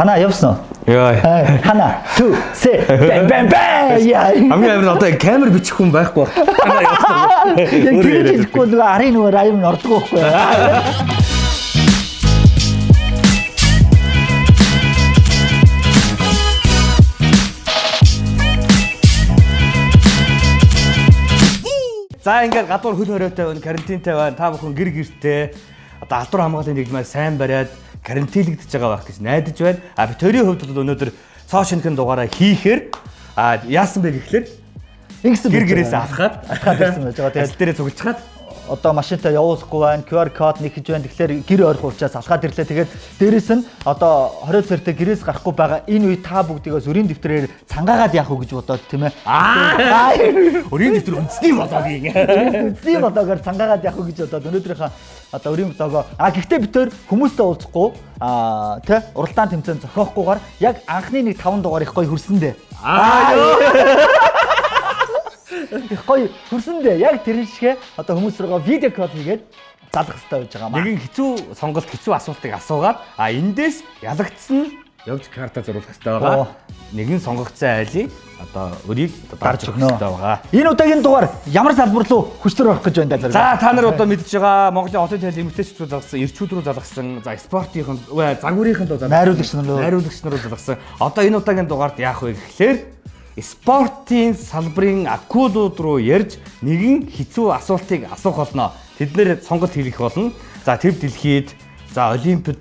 하나 явсан. Яа. 하나, 둘, 셋. 뱀뱀뱀. яа. Хамгийн амар одоо камер бичих хүн байхгүй байна. Хана явсан. Яг тэр хэлэхгүй нөгөө арын нөгөө район ордог байхгүй. За ингээд гадуур хөл хориотой байна, карантинтай байна. Та бүхэн гэр гэртээ одоо алдар хамгааллын дэглэмээ сайн бариад карантинлэгдэж байгаа байх гэж найдаж байна. Би төрийн хувьд өнөөдөр цоо шинхэн дугаараа хийхээр яасан бэ гэхлээр гэр гэрээс алхаад ирсэн байж байгаа. Тэгээд дээрээ цуглчаад одоо машинтаа явуулахгүй байна. QR код нэхэж байна. Тэгэхээр гэр ойрхон учраас алхаад ирлээ. Тэгээд дээрэс нь одоо 20 цартай гэрээс гарахгүй байгаа энэ үе та бүгдийгээс өрийн дэвтрээр цангаагаад яах вэ гэж бодоод тийм ээ. Өрийн дэвтэр үндэсний болоогийн. Үндэсний болоогоор цангаагаад яах вэ гэж бодоод өнөөдрийнхээ одоо өрийн болоогоо гэхдээ бид төр хүмүүстэй уулзахгүй тий уралдаан тэмцээн зохиохгүйгээр яг анхны нэг 5 дугаар их гоё хүрсэндээ. Их гоё хүрсэндээ яг тэр шигэ одоо хүмүүс рүүгээ видео кол хийгээд залах хэрэгтэй байж байгаа маа. Нэгэн хэцүү сонголт хэцүү асуултыг асуугаад эндээс ялагдсан нь явж карта зурулах хэрэгтэй байгаа. Нэгэн сонгогдсон айлыг одоо өрийг дарж өгөх хэрэгтэй байгаа. Энэ удаагийн дугаар ямар салбар руу хүчтөр орох гэж байна даа. За та нар одоо мэдж байгаа Монголын олон талын эмэгтэйчүүд рүү залгасан, эрчүүд рүү залгасан, за спортынхан, загварынхан руу залгасан, найруулагч нар руу залгасан. Одоо энэ удаагийн дугаард яах вэ гэхлээр спортын салбарын акулууд руу ярьж нэгэн хэцүү асуултыг асуух болно. Тэд нэр сонголт хийх болно. За төв дэлхийд, за олимпиад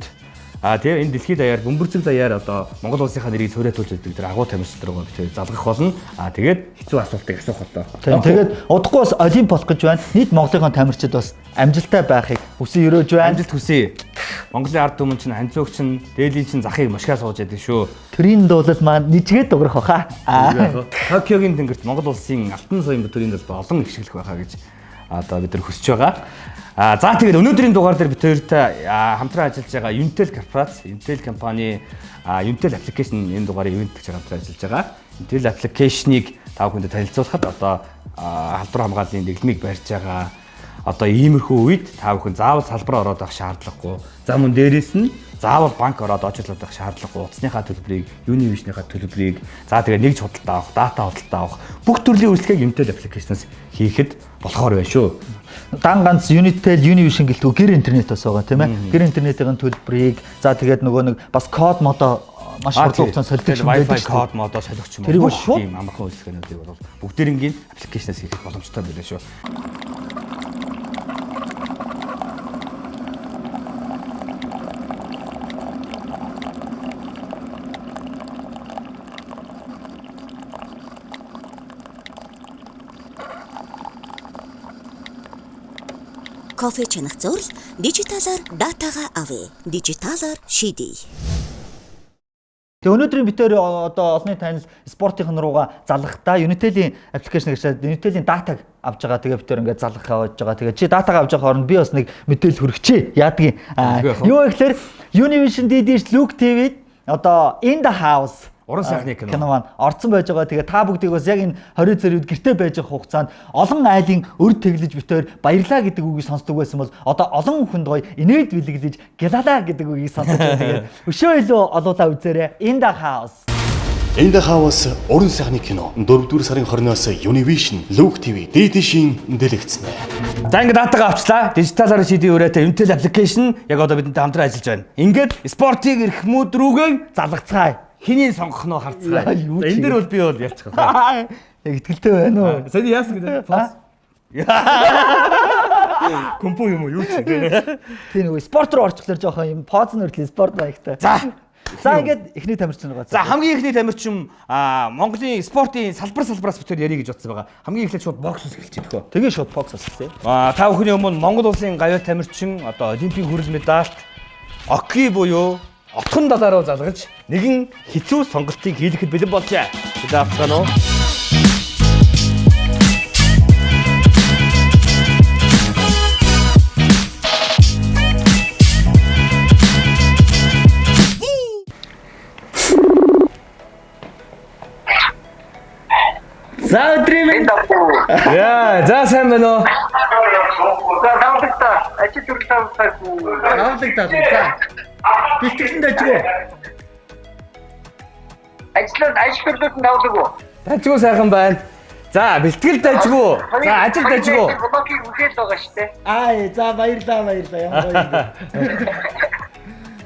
тэгээ энэ дэлхийд даяар бөмбөрцөг даяар одоо Монгол улсынхаа нэрийг цорайтуулж байдаг тэр агуу тамирчид руу бид залгах болно. Тэгээд хэцүү асуултыг асуух болоо. Тэгээд удахгүй бас олимп болох гэж байна. Нийт Монголын тамирчид бас амжилттай байхыг хүсэн өрөөж байна. Амжилт хүсье. Монголын ард түмэн чинь ханцуугч нь дээлийн чинь захыг мушгаа сууж яадаг шүү. Төрийн дуулал маань нэжгээд дуурах баха. Токиогийн тэнгэрт Монгол улсын алтан соён төрийн дуулал олон ихшгэлэх байхаа гэж одоо бид нар хүсэж байгаа. За тэгээд өнөөдрийн дугаар дээр бид хоёртай хамтран ажиллаж байгаа Unitel корпорац, Unitel компани, Unitel аппликейшн энэ дугаарыг ивент гэж хамтран ажиллаж байгаа. Unitel аппликейшнийг та бүхэнд танилцуулахад одоо халдвар хамгааллын дэглэмийг барьж байгаа. Одоо иймэрхүү үед та бүхэн заавал салбараа ороод авах шаардлагагүй. За мөн дээрээс нь заавал банк ороод очиулаад авах шаардлагагүй. Утасныхаа төлбөрийг, Univision-ийнхаа төлбөрийг, за тэгээд нэгж худалдаа авах, дата худалдаа авах бүх төрлийн үйлчлэгийг Unitel аппликейшнаас хийхэд болохоор байна шүү. Дан ганц Unitel, Univision гэлтгүй гэр интернет бас байгаа тийм ээ. Гэр интернетийн төлбөрийг, за тэгээд нөгөө нэг бас код модоо маш хурдан хугацаанд солидог юм байдаг шүү. Код модоо солих юм. Тэр шууд амархан үйлчлэгээнүүдийг бол бүгдээрингийн аппликейшнаас хийх боломжтой байлаа шүү. Кофе чанах зурл дижиталаар датагаа авъя. Дижиталаар шийдэе. Тэгээ өнөөдрийн битээр одоо олонний танил спортын руугаа залгахдаа Unitel-ийн аппликейшн гэж Unitel-ийн датаг авж байгаа. Тэгээ битээр ингээд залгах явж байгаа. Тэгээ чи датагаа авж байгаа хооронд би бас нэг мэдээлэл хүргэчээ. Яадгийн юу гэхээр Univision DD Look TV-д одоо In the House Уран сайхны кино маань орцсон байж байгаа. Тэгээ та бүгдийг бас яг энэ 20 царид гэртээ байж байгаа хугацаанд олон айлын өр тэглэж битээр баярлаа гэдэг үгийг сонсдог байсан бол одоо олон хүнд гоё инээд бэлэглэж гялалаа гэдэг үгийг сонсож байгаа. Тэгээ өшөө илүү олуулаа үзээрэй. In the House. In the House уран сайхны кино 4-р сарын 20-наас Univision, Look TV, DD-шийн дэлгэцнэ. За ингээд датагаа авчлаа. Дижиталаар шийдийн өрөөтэй Unitel аппликейшн яг одоо бидэнтэй хамтран ажиллаж байна. Ингээд спортыг эрх мүүд рүүгээ залгацгаая. Хэнийг сонгох нь харцгаа. Энэ дээр бол би бол ялчих واخа. Яг итгэлтэй байна уу? Сайн яасан гэдэг пост. Компо юм уу юу ч тийм. Тийм үү спорт руу орчихлоо жоохон юм поз нөртлөө спорт маягтай. За ингээд эхний тамирчин байгаа. За хамгийн эхний тамирчин Монголын спортын салбараас битэр ярих гэж бодсон байгаа. Хамгийн эхлээд шууд бокс эхэлж байгаа. Тэгээ шууд бокс асуултээ. Та бүхний өмнө Монгол улсын гавьяа тамирчин одоо олимпийн хүрэл медальт Оки буюу отхон далаа руу залгаж нэгэн хэцүү сонголтыг хийхэд бэлэн болжээ. Бид авцгаана уу? За өдрийн яа, за сайн байна уу? За тавтагта, ажил үргэлжлүүлэх Авдаг таа. За. Бэлтгэсэн дайггүй. Ажлууд нь давдаг уу? Дажгүй сайхан байна. За, бэлтгэл дажгүй. За, ажил дажгүй. Блокийг үхэл байгаа шүү дээ. За баярлаа ямар гоё юм.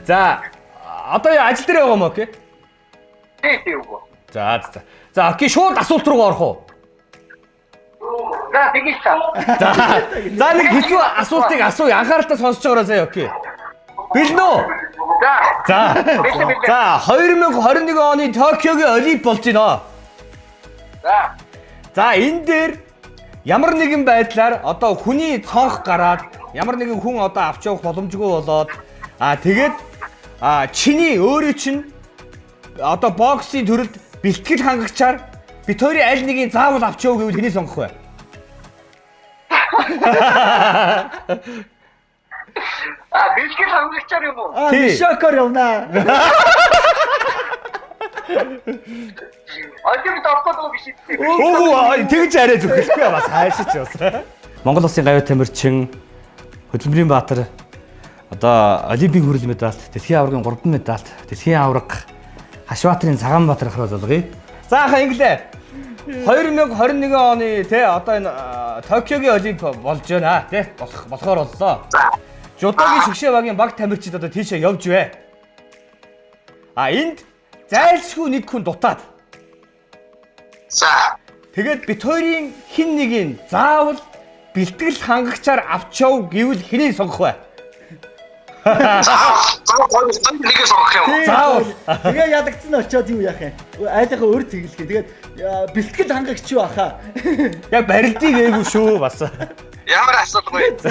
За, одоо ажил дээр байгаа юм окей? Тийм үү. За. За, окей, шууд асуулт руу орох уу? За тэгэж та. За, нэг хэцүү асуултыг асууя. Анхааралтай сонсож байгаарай заяа, окей. Бэлнэ үү? За. За, 2021 оны Токиогийн Олимп болж байна. За, энэ дээр ямар нэгэн байдлаар одоо хүний цонх гараад ямар нэгэн хүн одоо авч явах боломжгүй болоод тэгээд чиний өөрөө чинь одоо боксийн төрөлд бэлтгэл хангагчаар бид хоёрын аль нэгийг заавал авч яв гэвэл хэний сонгох вэ? Бэлтгэл хангагчаар юм уу? Шокор явнаа. Олимпиад авахгүй биш үү? Тэгж арай зүрхлэхгүй бас хайшиж бас. Монгол улсын гавь тамирчин Хөдөлмөрийн Баатар одоо Олимпийн хүрэл медаль, дэлхийн аваргын 3 медаль, дэлхийн аварга Хашбаатарын Цагаанбаатар ахрал болгоё. За хаа инглээ. 2021 оны одоо энэ Токиогийн Олимп болж байна болохоор боллоо. Жудогийн шигшээ багийн баг тамирчид одоо тийшээ явж бай. Энд зайлшгүй нэг хүн дутаад. За. Тэгээд бид хоёрын хин нэгийг заавал бэлтгэл хангагчаар авч яв гэвэл хэнийг сонгох вэ? Заавал нэгээ сонгох юм. Заавал. Тэгээ ядагдсан нь очиод юу яах юм? Айлынхаа өөр тэгэлхээ. Тэгээд бэлтгэл хангагч юу ахаа? Яг барилдыг ээгүй шүү бас. Ямар асуудалгүй.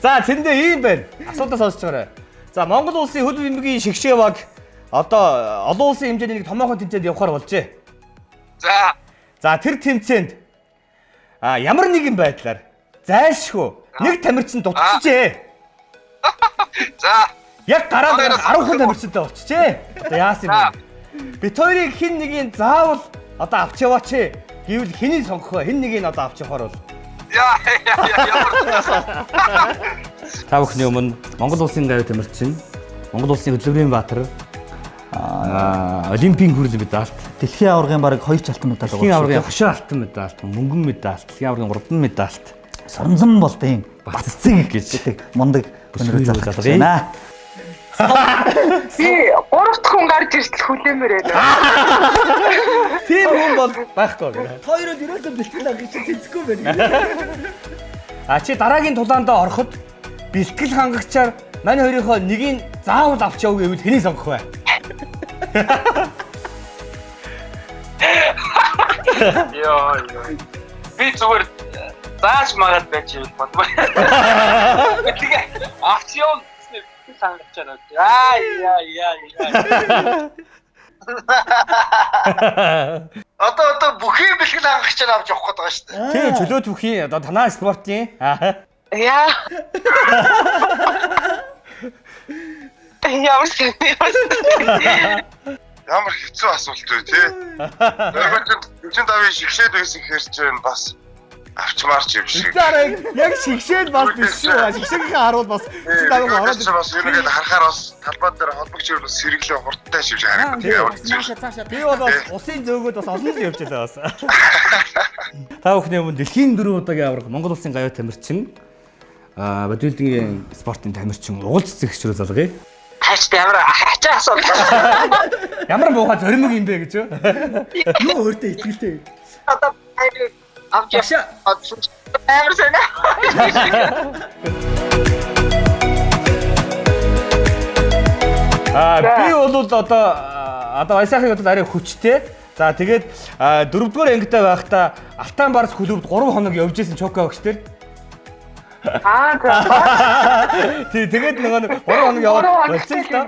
За тэндээ ийм байна. Асуудал сонсож байгаарай. За Монгол улсын хөл бөмбөгийн шигшээ баг одоо олон улсын хэмжээний нэг томоохон тэмцээнд явахаар болжээ. За тэр тэмцээнд ямар нэгэн байдлаар зайлшгүй нэг тамирчин дутчихжээ. За. Яг гараад 10 хүн тамирчинтай болчихжээ. Одоо яасан юм бэ? Бид хоёрыг хин нэгийг заавал одоо авч яваач гэвэл хэнийг сонгох вэ? Хин нэгийг одоо авч явахаар бол. Та бүхний өмнө Монгол улсын гавь тамирчин, Монгол улсын Хөдөлмөрийн Баатар Олимпийн хүрэл медаль, Дэлхийн аваргын бараг 2 ч алтан медаль дэлхийн аваргын хошир алтан медаль, мөнгөн медаль, дэлхийн аваргын 3 медаль, соромзон болдын баццэг гэж мундаг өнөр залгаж байна. Би 3 дахь хүн гарч иртэл хүлээмээр байна. Тийм хүн бол байхгүй гэх. Хоёроо ерөөсөө бэлтгэл хангагч тэнцэхгүй байна. Чи дараагийн тулаанд ороход бэлтгэл хангагчаар мань хоёрынхоо нэгийг заавал авч яв гэвэл хэнийг сонгох вэ? Йоо. Би зүгээр зааж магаад байж бодмоо. Тэгээ авч явна гэснээр бэлтгэл хангагчаар. Одоо бүхий бэлтгэл хангагчаар авч явах гээд байгаа шүү дээ. Тийм чөлөөт бүхий одоо танаа спортын Яа. Ямар хэцүү асуулт вэ тий? Нэгэн давын шигшээд байсан хэрэг чинь бас авчмаарч юм шиг. Яг шигшээд бас биш шүү. Шигшээгийн харуул бас даваа ороод бас ерөөд харахаар бас талбай дээр холбогч бас сэргэлээ хурдтай шивж харагдав. би бол бас усын зөөгөөд бас олон жил явж байлаа бас. Та бүхний өмнө дэлхийн 4 удаагийн аварга Монгол улсын гавь тамирчин бодибилдингийн спортын тамирчин угал цэцэгч рүү залгая. Хаач ямар хачаа асуулт. Ямар муухай зоримог юм бэ гэж юу? Юу өөртөө итгэлтэй. Одоо авч амар санаа. Би бол одоо Баясахыг одоо арай хүчтэй. За тэгээд 4-р ангитай байхдаа Алтан Барс клубд 3 хоног явж исэн Чоко өгч тэр. Тэгээд нөгөө 3 хоног яваад болчихсон л доо.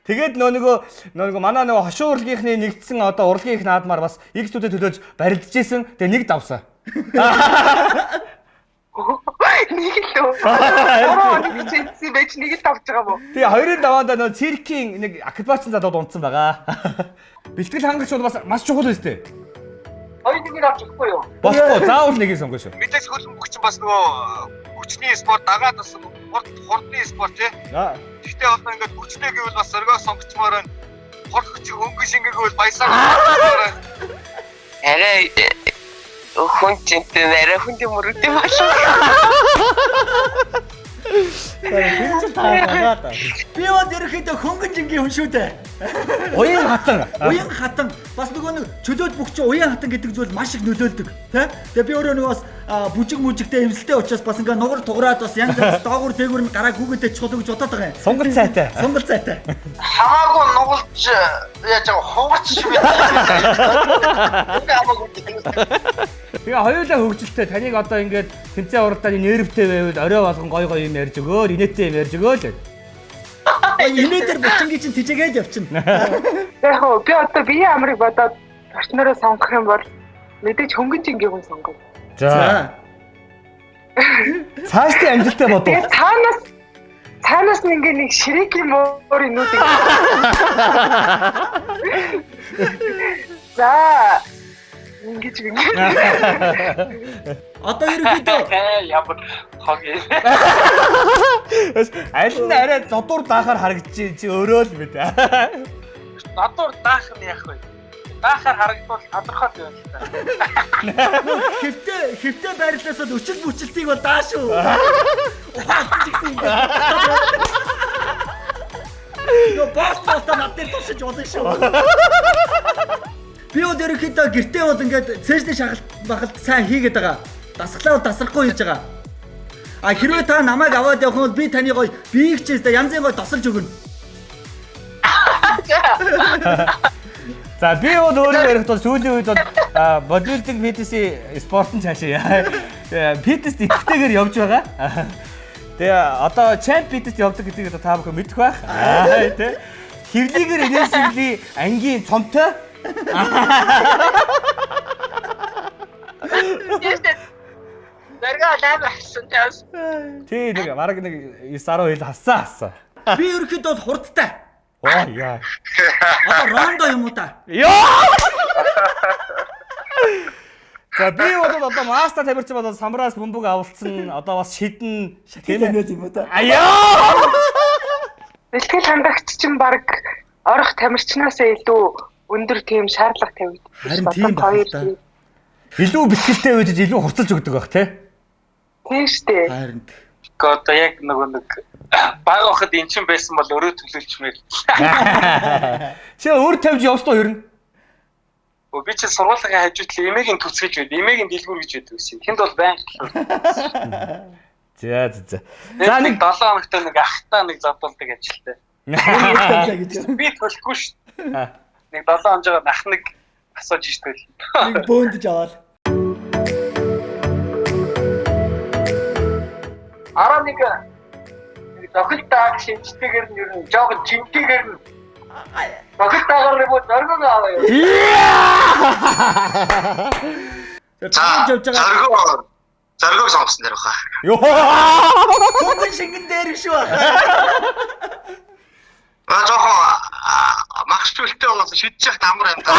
Тэгээд нөгөө манай нөгөө хошуу урлагийнхны нэгдсэн одоо урлагийн их наадмаар бас X-түүдэд төлөөж барилдаж исэн. Тэгээд нэг давсан. Нэг л үү. Чи байж нэг л давж байгаа мó. Тэгээ хоёрын даваанда нөгөө циркийн нэг акробатчин задууд унтсан байгаа. Бэлтгэл хангагч бол бас маш чухал биз дээ. Хоёр нэг авч өгөхгүй юу? Болохгүй заавал нэгийг сонгоно шүү. Мэдээж хөлбөмбөгч бас нөгөө хүчний спорт дагаад бас хурдны спорт тий. Гэхдээ одоо ингээд хүчтэй гэвэл бас оргоо сонгочмоор хурц хөнгө шингээгөө баясаа. Арай хүн чинтэй арай хүндээ мөрөгдөв болов. Би бод ерөөхдөө хөнгөн жингийн хүн шүү дээ. Уян хатан. Уян хатан бас нөгөө нэг чөлөөт бүгч уян хатан гэдэг зүйл маш их нөлөөлдөг тий. Тэгээ би өөрөө нөгөө бас бүжиг мүжигтэй эмсэлтэй учраас бас ингээ нугар туграад бас янз янз доогуур дээгүүр нь гараа гүгэдэй чулуу гэж бодоод байгаа юм. Сунгал цайтай. Сунгал цайтай. Хамаагүй нугалж яаж хуугач шиг байна. Тэгээ хоёулаа хөгжилтэй таныг одоо ингээд тэмцээн уралдааны нервтэй байвал орой болгон гой гой юм ярьж өгөөл, инээтэй юм ярьж өгөөл. Инээдэр бочингийн чинь тижээгээд явчихна. Яг хөө би одоо биеийн амрыг бодоод партнероо сонгох юм бол мэдээж хөнгөн жингийн хүн сонгоно. За. Цаашдын амжилттай бодов. Тэгээ цаанаас нь ингээ нэг ширээгийн муурын нүд ингээ. За. Ингэж ингээ. Одоо ерөөхдөө Ямар хог юм. Аль нь арай зодуур даахаар харагдчих чи өөрөө л мэд. Надуур даах нь яах вэ? Даахаар харагдвал тодорхой юм л та. хэвтэй байрлалаасаа өчил бүчилтийг бол даа шүү. Йоо баастаа надад тушиж болно шүү. Би өөр ерөөхдөө гэртээ бол ингээд цээжний шахалт бахалт сайн хийгээд байгаа. Дасглаа бол дасрахгүй хийж байгаа. А хэрвээ та намайг аваад явах бол би таны гоё биеийг ч янзын гоё тосолж өгнө. За би бол өөрөө ярих тул сүүлийн үед бол бодибилдинг фитнесийн спортын цаашаа фитнест идэвхтэйгээр явж байгаа. Тэгээ одоо чамп фитнест явдаг гэдгийг та бүхэн мэдэх байх. Тэ хэвлийгээр энерсивли ангийн цомтой. Дэргээ лайв хасан тас. Тий нэг мараг нэг 9-10 хил хассан. Би ерөөхдөө бол хурдтай. Оо яа. Одоо рондо юм уу та? За би бол одоо мастер тамирчин болоод самраас бөмбөг авалцсан. Одоо бас шидэн Тэмээд юм уу та? Аяа. Бэлтгэл хандагч чинь баг орох тамирчнаас илүү өндөр тийм шаардлага тавьдаг. Харин тийм байх та. Илүү бэлтгэлтэй байж илүү хурцлж өгдөг байх тий. Тийм штэ. Харин Гэхдээ одоо яг нөгөө нэг баг авахд эн чин байсан бол өөрөө төлөвлөчмээр. Чи өөр тавьж явстаа ер нь. Би чи сургуулийн хажуутлын эмээгийн төц гэж байд. Эмээгийн дэлгүүр гэж байдаг гэсэн. Тэнд бол байнга. За. За нэг 7 хоногт нэг ахтаа нэг задуулдаг ажилтай. Би төлөхгүй шүү. Нэг 7 хоногоор ах нэг асууж штэ. нэг бөөндж аваад. 11 зохилтаа шинжтэйгээр нь ер нь жоохон жинтэйгээр нь зохилтаагаар нь зоргон аваа юу. Заргог сонгосон дэр баха. Йоо. Хөнгөн шингэн дээр шүү. Жоохон махшилтэй байгаас шидчих амар юм та.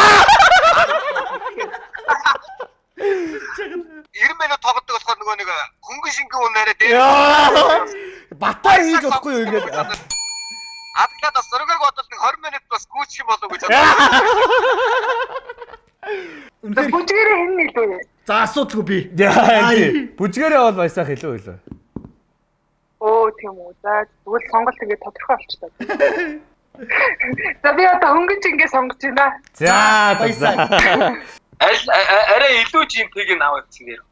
90 минут тоглодог болохоор нөгөө нэг хөнгөн шингэн үнээрээ дээр. Батаа хийж болохгүй юу ингээд. Адглаад бас зөргөөг бодвол нэг 20 минут бас гүйчих юм болов гэж Үнэхээр Бүжгээрээ хэн илүү вэ? за асуудалгүй би. Бүжгээрээ бол баясаах илүү. Оо тийм үү. За тэгвэл сонголт ингээд тодорхой болчихлоо. За би одоо хөнгөн жингээ сонгож байна. За. Арай илүү жинтэйг нь аваад цэгээр.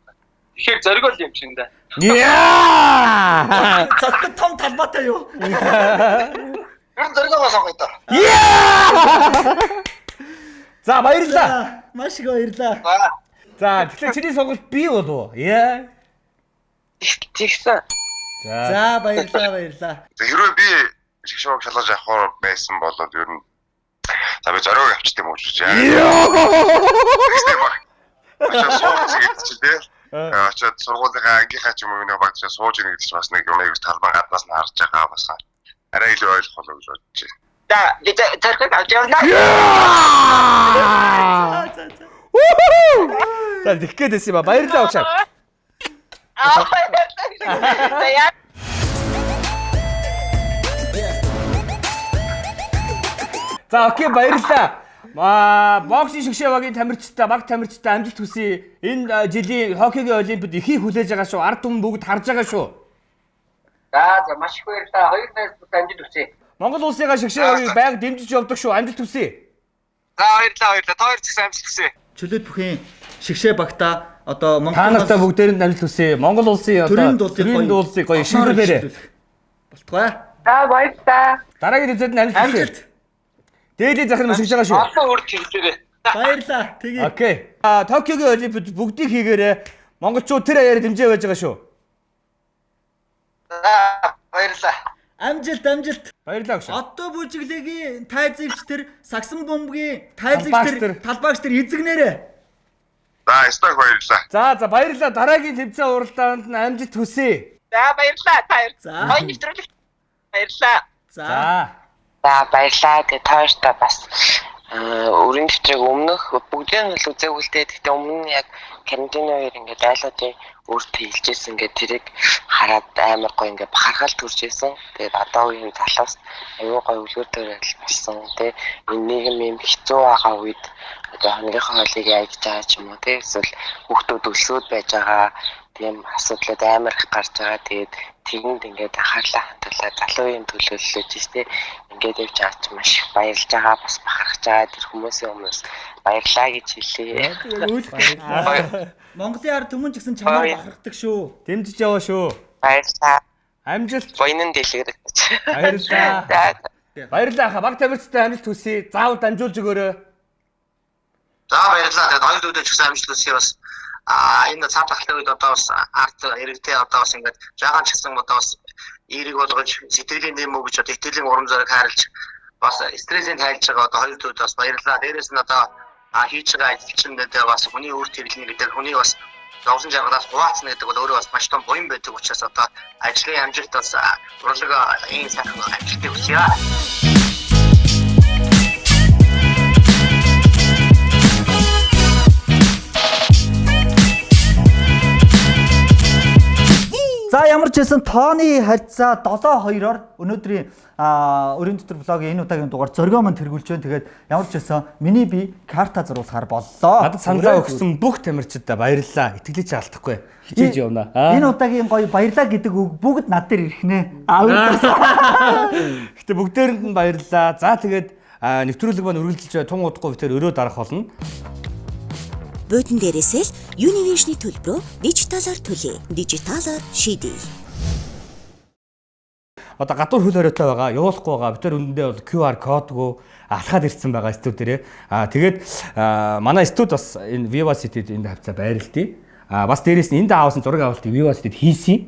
Тэгэхээр зоргол юм шиг да. Яа! Цогт том талбайтай юу? ер нь зөргөөгөө сонгоё та. За баярлалаа. Маш их баярлалаа. За тэгэхээр чиний сонголт би болов уу? Яа. Тэгсэн. За баярлалаа. Хэрвээ би шгшөөг шалгаж авах байсан бол ер нь за би зориог авчт юм уу гэж яа. Очоод сууж гэдэг чи тээ. Очоод сургуулийнхаа ангийнхаа ч юм уу нэг багчаа сууж ийн гэдэг чи бас нэг юм аяг талбай гаднаас нь харж байгаа бас арай илүү ойлгох болов гэж бодож байна. За би зэрэг авч явна. За тэггээд байсан юм ба баярлалаа очоо. За За окей баярлалаа. Боксing шигшээ багийн тамирчтай, баг тамирчтай амжилт хүсье. Энэ жилийн хоккейгийн олимпиад ихийг хүлээж байгаа шүү. Ард түмэн бүгд харж байгаа шүү. За маш их баярлалаа. Хоёр найзууд амжилт хүсье. Монгол улсынхаа шигшээ багийг байнга дэмжиж явдаг шүү. Амжилт хүсье. За баярлалаа. Та хоёр ч гэсэн амжилт хүсье. Чөлөөт бүхэн шигшээ багта одоо Та нартай бүгдээрэнд амжилт хүсье. Монгол улсын одоо төрийн дуулыг гоё шингэрээрээ. Болтгоо. За баярлалаа. Дараагийн эзэд нь амжилт хүсье. Дээдийн захын мөшөж байгаа шүү. Одоо үрд хэлээрээ. Баярлаа. Тэгээ. Окей. Токиогийн олимпиад бүгдийг хийгээрээ монголчууд тэр аяар дэмжиж байж байгаа шүү. За баярлалаа. Амжилт. Баярлалаа гэж. Одоо бүжиглэгийн тайзагч тэр сагсан бомбгийн тайзагч тэр талбайч тэр эзэгнээрээ. За стаг баярлалаа. За баярлалаа. Дараагийн тэмцээн уралдаанд нь амжилт хүсье. За баярлалаа. Та хоёр. За. Гоё нэвтрүүлэг. Баярлалаа. За. За баярлаа. Тэгээ тооштой бас өрийн дэвтрийг өмнөх бүгдийн нь л үзээгүй л дээ. Гэхдээ өмнө нь яг карантин үеэр ингээд айлуудын өөртөө хилжсэн ингээд тэрийг хараад амар гоё ингээд бахархал төрж исэн. Тэгээд одоо үеийн залуус аюу гоё үлгэр төрөл болсон. Тэ энэ нийгэм юм хэцүү байгаа үед одоо хоногийнхоо хоолыг яаж байгаа ч юм уу тэ эсвэл хүүхдүүд өлсөд байж байгаа тийм асуудлууд амар их гарч байгаа. Тэгээд тэгэнд ингээд анхаарлаа хандуулаад залуун төлөөллөж штэ ингээд явж байгаа ч маш их баярлж байгаа бас бахархаж байгаа тэр хүмүүсийн өмнөөс баярлаа гэж хэлье. Монголын ард түмэн ч гэсэн чамаар бахархдаг шүү. Дэмжиж яваа шүү. Баярлаа. Амжилт. Воёнын дэлгэр. Баярлалаа. Баярлалаа ха баг тамирчтай амжилт хүсье. Заавал дамжуулж өгөөрэй. За баярлалаа. Тэгээд хоёр дүүдэж гэсэн амжилт хүсье бас. Энэ цаат тахлын үед одоо бас арт иргэдээ одоо бас ингээд жаахан ч гэсэн одоо бас эерэг болгож сэтгэлийн нэм өгч одоо итгэлийн урам зориг хайрлж бас стрессийг тайлж байгаа одоо хоёр дүүд бас баярлалаа. Дээрээс нь одоо хийж байгаа ажилчнуудад бас хүний өөрт хэрэглэнэ гэдэг хүний бас зовсон жаргалаас хуваацна гэдэг бол өөрөө бас маш том буян байдаг учраас одоо ажлын амжилт бас урлаг ийм сайхан амжилтыг хүсье. За ямар ч хэлсэн тооны харьцаа 7-2-оор өнөөдрийн өрийн дотор влогийн энэ удаагийн дугаар зоргоо мань тэргүүлж байна. Тэгээд ямар ч хэлсэн миний би карта зурулахаар боллоо. Надад саналаа өгсөн бүх тамирчидаа баярлалаа. Итгэлээ ч алдахгүй. Хичээж явна. Энэ удаагийн гоё баярлаа гэдэг үг бүгд над дээр ирэх нэ. Гэтэ бүгдээрэнд нь баярлалаа. За тэгээд нэвтрүүлэг маань үргэлжилж тун удахгүй битэр өрөө дарах болно. Буудан дээрээсээ л Univision-ы төлбөрөөр дижиталаар төлье. Дижиталаар шийдэе. Одоо гадуур хөл хориотой байгаа, явуулахгүй байгаа. Бид нар үнэндээ бол QR кодгүй алхаад ирсэн байгаа студиудэрээ. Тэгээд манай студ бас энэ Viva City-д энд хавцаа байрлалдیں۔ Бас дээрээс нь энд аавсан зураг авалтыг Viva City-д хийсэн.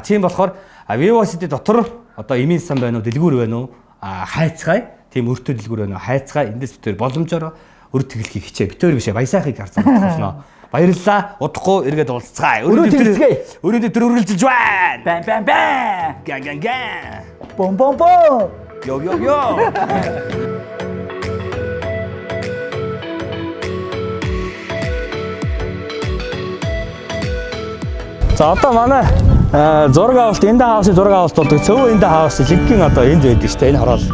Тийм болохоор Viva City дотор одоо эмийн сан байна уу, дэлгүүр байна уу? Хайцгаая. Тийм өртөө дэлгүүр байна уу? Хайцгаая. Эндээс бид боломжоор өр тэглэхийг хичээ. Битээр бишээ баясаахыг харсан болно. Баярлалаа. Удахгүй эргээд уулзцгаая. Өрөө дэвтэр үргэлжилж байна. Бам. Ган. Бом. Йо. За одоо манай зураг авалт энд хаусын зураг авалт болдог. Цөв энд хаус линкийн одоо энд байдаг шүү дээ. Энэ хороол.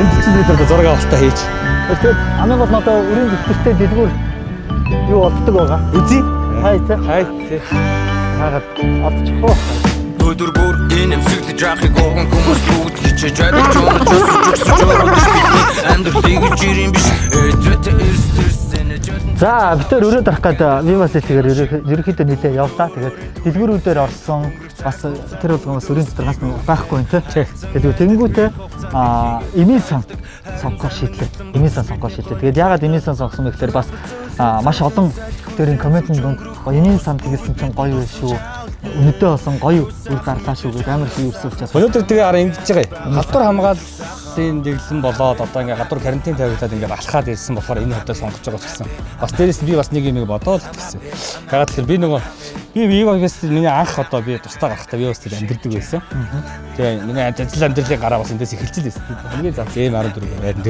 Энд чинь бид одоо зураг авалтаа хийж. Тэгээд амин бол одоо өрийн дэвтэртэй дэлгүүр юу болдог байгаа. Үзье. Хай. Хаагаад олчихоо. Өдөр бүр энэ эмсэглэж яахыг огон хүмүүс бүгд хичээж байдаг ч юм уу амьдралыг жирийн биш За битэр өрөө дарах гэдэг Viva City-гээр ерөнхийдөө нэлээ явлаа. Тэгээд дэлгүүрүүдээр орсон бас тэр болгоноос өрийн дотор гас байхгүй юм тий. Тэгээд тэнгүүтээ эмийн сан сонгохоор шийдлээ. Тэгээд яагаад эмийн сан сонгосон бэ гэхээр бас маш олон тэрийн комментын донд эмийн сан тэгсэн чинь гоё байв шүү. Өнөдөө болсон гоё үр гарлаа шүү гэж амар их юусэлж байна. Өнөөдөр тэгээ араа ингэж байгаа. Гадуур хамгааллын дэглэн болоод одоо ингээ гадуур карантин тавигдаад ингээ алхаад ирсэн болохоор энэ хөдөө сонгож байгаа ч гэсэн. Бас дээрээс нь би бас нэг юм бодоод хэлсэн. Ягаад гэхээр би Viva-гээс миний анх одоо би тусдаа гарахтаа Viva-ст амьдэрдэг байсан. Тэгээ миний ажил амьдралын гараа бас эндээс эхэлж байсан. Хамгийн зав ийм 14 байна.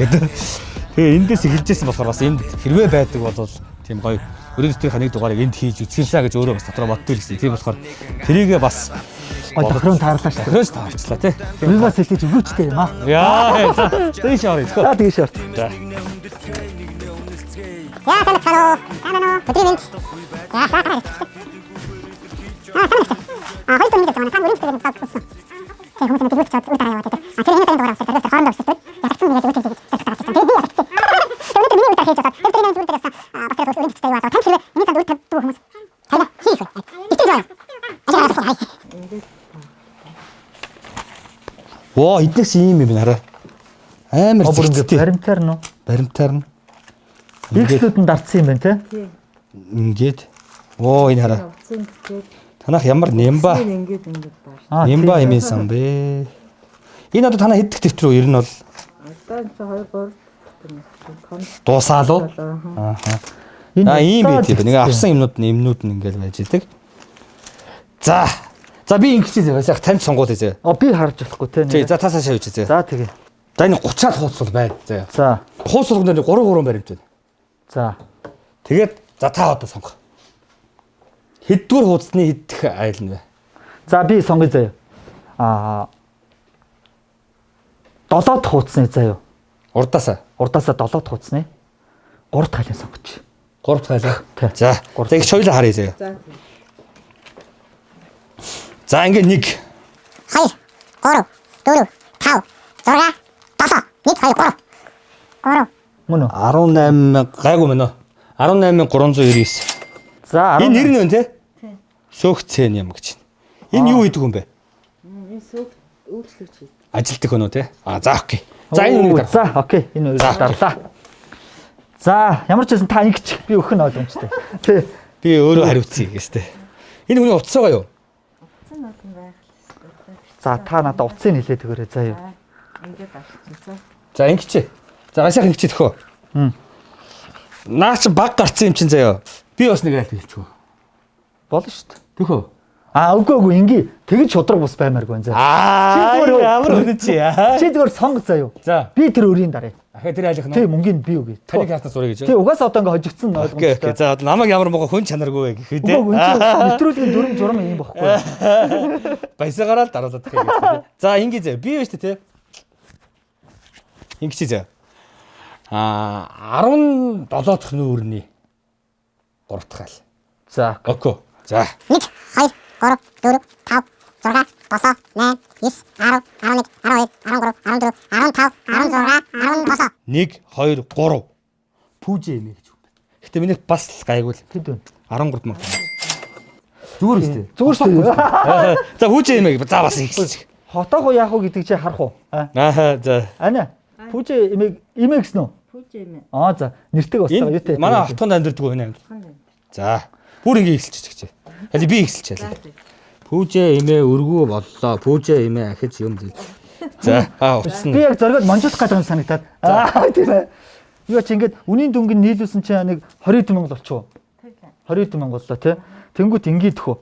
Тэгээ эндээс эхэлжсэн болохоор бас энд хэрвээ байдаг бол тийм гоё өрөө дэвтрийн нэг дугаарыг энд хийж үзүүлсэ гэж өөрөө бас дотроо боддог гэсэн. Тийм болохоор тэрийгээ бас Тохирон таарлаа шүү. Хөөс таарчлаа тий. Би бас хэлж өгөөчтэй юм аа. Яа. Дээш орё. За тэгэж шорт. За. 야, 산악산호, 산악산호, 부드리민. 야, 산악산호. 허리도 힘들죠. 한 우리 집에 다 붙었어. 제 공수는 되게 붙였죠. 우리 따라요. 아, 그래, 힘들는 거라고 했어. 그래서 허름도 없을 듯. 야, 작품 위에 되게 되게 되게 되게 되게 되게 오늘 미니 울다 해줘서 앱들이는 좀 때렸어. 아, 박스가 우리 집에 와서 탐키를 이미선 우리 또 하면서 자기가 히리스. 이때 좋아요. 아직 알았어. Воо, эднээс ийм юм хараа. Амар зэгцтэй. Баримтаар нь. Баримтаар нь. Игслүүд нь дарцсан юм байна те. Ингээд. Оо, энэ хараа. Танах ямар нямба. Нямба имээсэн бэ. Энэ одоо танаа хэд дэх дэвтэр үү? Ер нь бол Одоо 2 3 дуусаалуу. Аа. Ийм байт юм. Нэг авсан юмнууд нь ингээд байж идэг. За. За би ингэчээ яг танд сонгуул хийзээ. Би харж болохгүй те. Тий, за тасаа шавж хийзээ. За тэгээ. За энэ 30-аад хуудас бол байна. За. За. Хуудас болгонд 3 баримт байна. За. Тэгээд за та одоо сонгох. Хэддүгээр хуудасны хэддэх айл нь вэ? За би сонгоё заяа. 7 дахь хуудасны заяа. Урдаасаа 7 дахь хуудасны 3 дахь хайлын сонгоч. 3 дахь хайлаа. За. За их хоёулаа харъя заяа. За ингээ 1 2 3 4 5 6 7 1 2 3 3 Мөн үү? 18 гайгүй мөн үү? 18399. За энэ нэр нь вэ те? Тий. Сөөгцэн юм гэж байна. Энэ юу хийдэг юм бэ? Энэ сөг үйлчлэгч хийдэг. Ажилтдаг хүн үү те? За окей. За энэ үнийг за окей. Энэ үнийг дарлаа. За ямар ч байсан та ингэж би өхөн ойлгомжтой. Тий. Би өөрөө хариуцъя гэж те. Энэ хүний утсаа гоё юу? Утсан нь байх. За та надад утсыг хэлээд өгөөрэй заа юу. Ингээд авчихсан. За ингэчээ. За гашаах ингэчээ төхөө. Наа чи баг гарцсан юм чин заяа. Би бас нэг айл хэлчихв. Болно шүү дээ. Төхөө. Үгүй ингээ тэгж шудраг бус баймааргүй энэ. Ямар өнө чи яа. Чи зүгээр сонго заа юу. За. Би тэр өрийн дараа. Ахаа тэр айлах нь. Тий мөнгөнд би үгүй. Таны хатнаас урыг гэж. Тий угаасаа одоо ингээ хожигдсан ойлгомжтой. Окей. За намайг ямар мого хүн чанаргүй вэ гэхэд те. Нэвтрүүлгийн дүрм журам юм багхгүй. Баясаагаар л дараалаад тахыг гэж. За ингээ зэ. Би биш те. Ингээ чи зэ. 17 дахь нүүрний 3 дахь айл. За. Окей. За. 1 2 3 4 5 6 7 8 9 10 11 12 13 14 15 16 17 1 2 3 пүүжээ эмээ гэж үг. Гэтэ миний бас гайгүй л. Тэд байна. 13 мянга. Зүгээр үстэй. Зүгээр шүү дээ. За пүүжээ эмээ за бас ихсэж. Хотоогоо яах вэ гэдэг чи харах уу? Аа за. Ана. Пүүжээ эмээ гэсэн үү? Пүүжээ эмээ. За нэртэйг устгаа юу те. Манай хотгонд амьдардаг үү энэ? За. Бүр ингэ ихсэлчих гэж. Хали би ихсэлчихлээ. Пүүжээ эмээ өргөө боллоо. Пүүжээ эмээ ахиж юм дий. За утсан. Би яг зоргоод монжуулах гэдэг юм санагтаад. Тийм ээ. Юу ч ингэж үнийн дүнгийн нийлүүлсэн чинь нэг 20 мянга болчихоо. 20 мянга боллоо тий. Тэнгүүт ингээх хөө.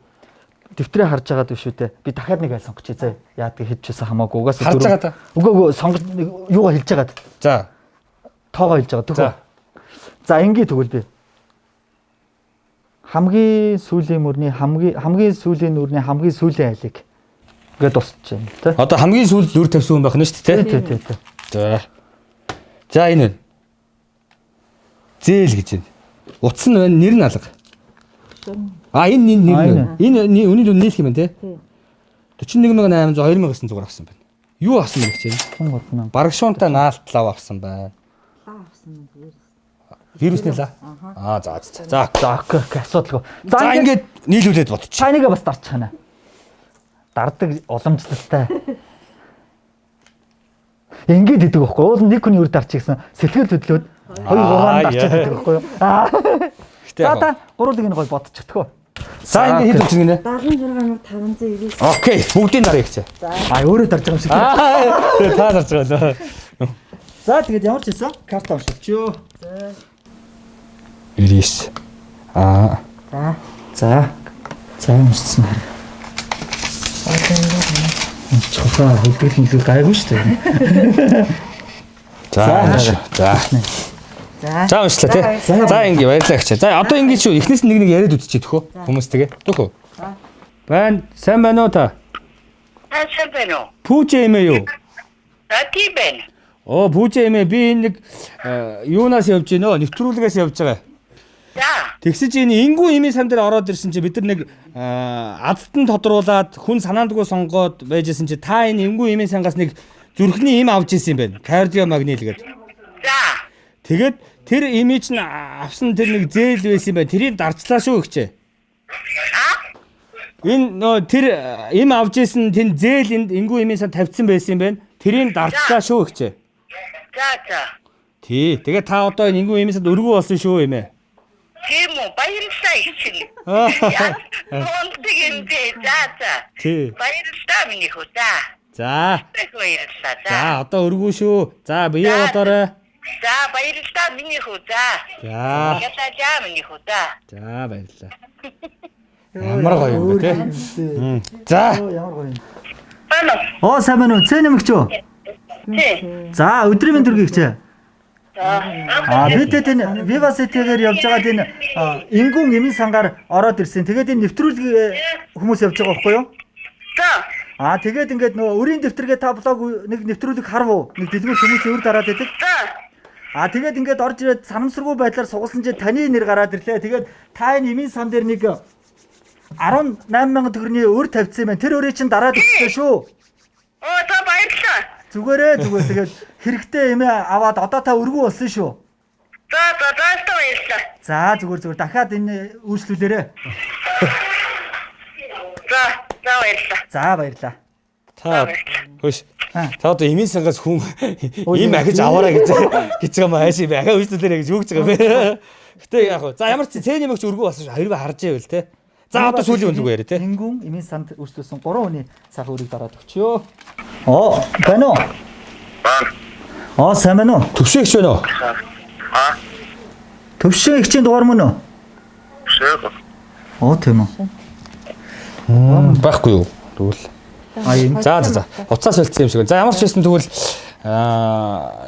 Дэвтрээ харж байгаад биш үү те. Би дахиад нэг айл сонгоч заа. Яадаг хийчихсэн хамаагүй. Угаасаа харж байгаа та. Үгүй сонгож юугаа хэлж байгаад. За. Тоогоо хэлж байгаа төгөө. За ингэ тэгвэл би. Хамгийн сүүлийн мөрний хамгийн сүүлийн нүрний хамгийн сүүлийн айлыг ингээд дуусч байна тий. Одоо хамгийн сүүлд нүр тавьсан хүн байх нь шүү дээ тий. За. За энэ. Зээл гэж байна. Утас нь байна, нэр нь алга. Энэ нэр. Энэ үнийн дүн нийлэх юм байна тий. 41800 2900 авсан байна. Юу авсан бэ гэж байна? Барагшуунтай наалтлав авсан байна. Вирусны лаа. За. За асуудалгүй. За ингээд нийлүүлээд бодчих. Чайнага бас дарчих хана. Дардаг уламжлалтай. Ингээд идэг байхгүй. Уул нэг хүний үр дарчих гэсэн сэтгэл хөдлөөд 2-3 дарчих гэдэг байхгүй юу? За та гурвыг нь гой бодчихдгоо. За ингээд хэд үлчинэ? 76599. Окей, бүгдийн дарыг хийчихэ. Өөрөө дарж байгаа юм шиг. Та дарж байгаа лөө. За тэгээд ямар ч хэлсэн карта уншивчё. За. 99. За уншсан. Чухал хөлбөрлөлт гайгүй шүү дээ. За уншлаа тий. За ингэ баярлалаа гэж. За одоо ингэ шүү. Эхнээс нэг яриад үтчихээ төхөө. Хүмүүстэйгээ. Төхөө. Байна. Сайн байна уу та? Сайн байна уу? Пүүжээ эмээ юу? Тийм байна. Оо пүүжээ эмээ би энэ нэг юунаас явж гинөө нэвтрүүлгээс явж байгаа. За. Тэгсэж энэ ингүү эмээ сан дээр ороод ирсэн чи бид нар нэг адтан тодруулаад хүн санаандгүй сонгоод байжсэн чи та энэ ингүү эмээ сангаас нэг зүрхний эм авч ирсэн юм байна. Кардио магнил гэдэг. За. Тэгээд тэр эмээ чинь авсан тэр нэг зээл байсан юм байна. Тэрийг дарчлаа шүү гэчээ. Энэ нөө тэр эм авч ирсэн тэн зээл энд ингүү эмээ сан тавьсан байсан юм байна. Тэрийг дарчлаа шүү гэчээ. За. Тий. Тэгээд та одоо энэ ингүү эмээ санд өргөө болсон шүү эмээ. Тийм үү? Баярлалаа их. Монтгиндээ за. Тий. Баярлалаа миний хүү. За. Баярлалаа. За одоо өргөө шүү. За бие бодоорой. За баярлалаа миний хүү. За. Ятаа миний хүү. За баярлалаа. Ямар гоё юм бэ те. За. Ямар гоё юм. Байна. Оо сайн байна уу? Цэн нэмэгч үү? Тий. За өдрийн мэнд хүргэе. Бид энэ Viva City-гээр явж байгаа энэ ингүүн эмийн сангаар ороод ирсэн. Тэгээд энэ нэвтрүүлэг хүмүүс явж байгаа байхгүй юу? За. Тэгээд ингээд нөгөө өрийн дэвтэргээ та блог нэг нэвтрүүлэг харав уу? Нэг дэлгүүр хүмүүсийн өр дараад байдаг. Тэгээд ингээд орж ирээд санамсаргүй байдлаар сугалсан чи таны нэр гараад ирлээ. Тэгээд та энэ эмийн сан дээр нэг 18,000 төгрөгийн өр тавьсан юм байна. Тэр өрөө чинь дараад өгсөн шүү. Оо та баярлалаа. Зүгээр. Тэгээд хэрэгтэй эмээ аваад одоо та өргөө болсон шүү. За баярлалаа. За зүгээр дахиад энэ үйлчлүүлээрэ. За баярлалаа. За баярлалаа. Та хөөш. Та одоо эмийн сангаас хүн им ахиж аваарай гэж байгаа маа хайш би ахаа үйлчлүүлээрэ гэж өгч байгаа юм. Гэтэ яг хөө. За ямар ч цэн нэмэгч өргөө болсон шүү. Хоёроо харж ивэл те. За одоо сүүлийн үнэлгээ яриа те. Ингүүн эмийн санд үйлчлүүлсэн 3 хүний сайхан өрийг дараад өгчөө. Оо байна уу? Сайн байна уу? Төвшөөгч байна уу? Төвшөөгчийн дугаар мөн үү? Тийм үү. Байхгүй юу? Тэгвэл. За. Уцаас солилцсон юм шиг байна. За ямар ч байсан тэгвэл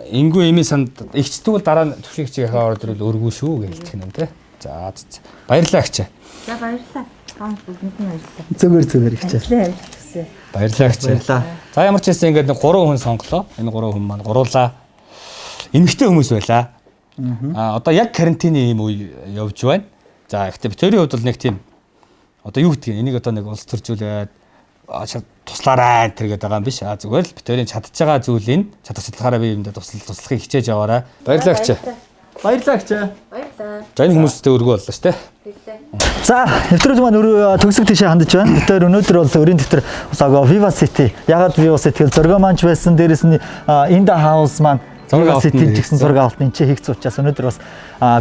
ингүү эмийн санд игч тэгвэл дараа нь төвшөөгчийн ахаа ороод ирвэл өргөө шүү гэж хэлчих юм те. За. Баярлалаа агч. За баярлалаа. Хамт бүгдэнд нь баярлалаа. Зүгээр ихчээ. Баярлалаа агч. За ямар ч байсан ингээд 3 хүн сонголоо. Энэ 3 хүн маань гуруулаа. Эмэгтэй хүмүүс байлаа. Одоо яг карантины ийм үе явж байна. За гэхдээ битэрийн хувьд бол нэг тийм одоо юу гэдгийг энийг одоо нэг улс төржүүлээд туслаарай тэргээд байгаа юм биш. Зүгээр л битэрийн чадж байгаа зүйлийг чадахчлахаараа би юмдаа туслахыг хичээж яваарай. Баярлалаа агч. Баярлалаа. За энэ хүмүүстэй өргөө боллоо шүү дээ. За нэвтрүүлэг маань төгсөг тийшээ хандж байна. Тэгэхээр өнөөдөр бол өрийн дэвтэр лого Viva City. Ягаад Viva City гэвэл зураг маань ч байсан. Дээрээс нь In the House маань Viva City гэсэн зураг авалт энэ ч хийгц учраас өнөөдөр бас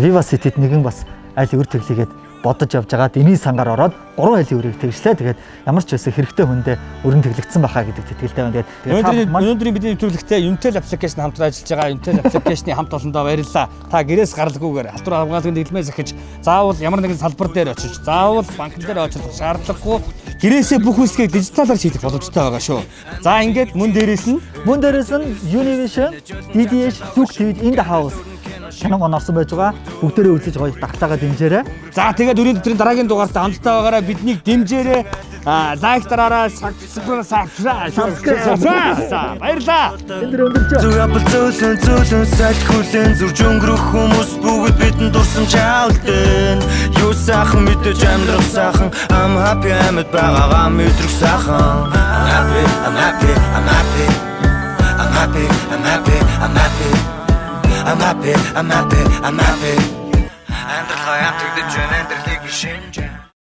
Viva City-д нэгэн бас аль өр төглийгээд бодож явж байгаа. Эмийн сангаар ороод 3 айлын өрийг тэгшлээ. Тэгээд ямар ч байсан хэрэгтэй хүндээ өрн тэглэгдсэн бахаа гэдэг тэтгэлтэй байна. Тэгээд өнөөдрийн бидний нэвтрүүлэгтээ Unitel application хамтран ажиллаж байгаа. Unitel application-ы хамт олондоо баярлалаа. Та гэрээс гаралгүйгээр алтур хамгаалгын дэглэмээ захиж заавал ямар нэгэн салбар дээр очиж заавал банкн дээр очиж шаардлагагүй гэрээсээ бүх үйлсийг дижиталаар шийдэх боломжтой байгаа шүү. За ингээд мөн дээрээс нь Univision, DDH, Look TV In the House киног онорсон байж байгаа. Бүгдээрээ үзэж гоё дагтаагаа дэмжээрэй. За тэгээд өрийн дэвтрийн дараагийн дугаартай хамтдаа байгаараа биднийг дэмжээрэй. Лайк дараарай, subscribe. Баярлалаа. Зөвлөн сайт хүлэн зурж өнгөрөх хүмүүс бүгд бидэнд дурсан чаалтэн. Юу сайхан мэдээж амьдрах сайхан. I'm happy амьд байгаагаа мэдрэх сайхан. I'm happy. I'm happy. Амьдрахаа ятгдэж байна, амьдралыг шинжээ.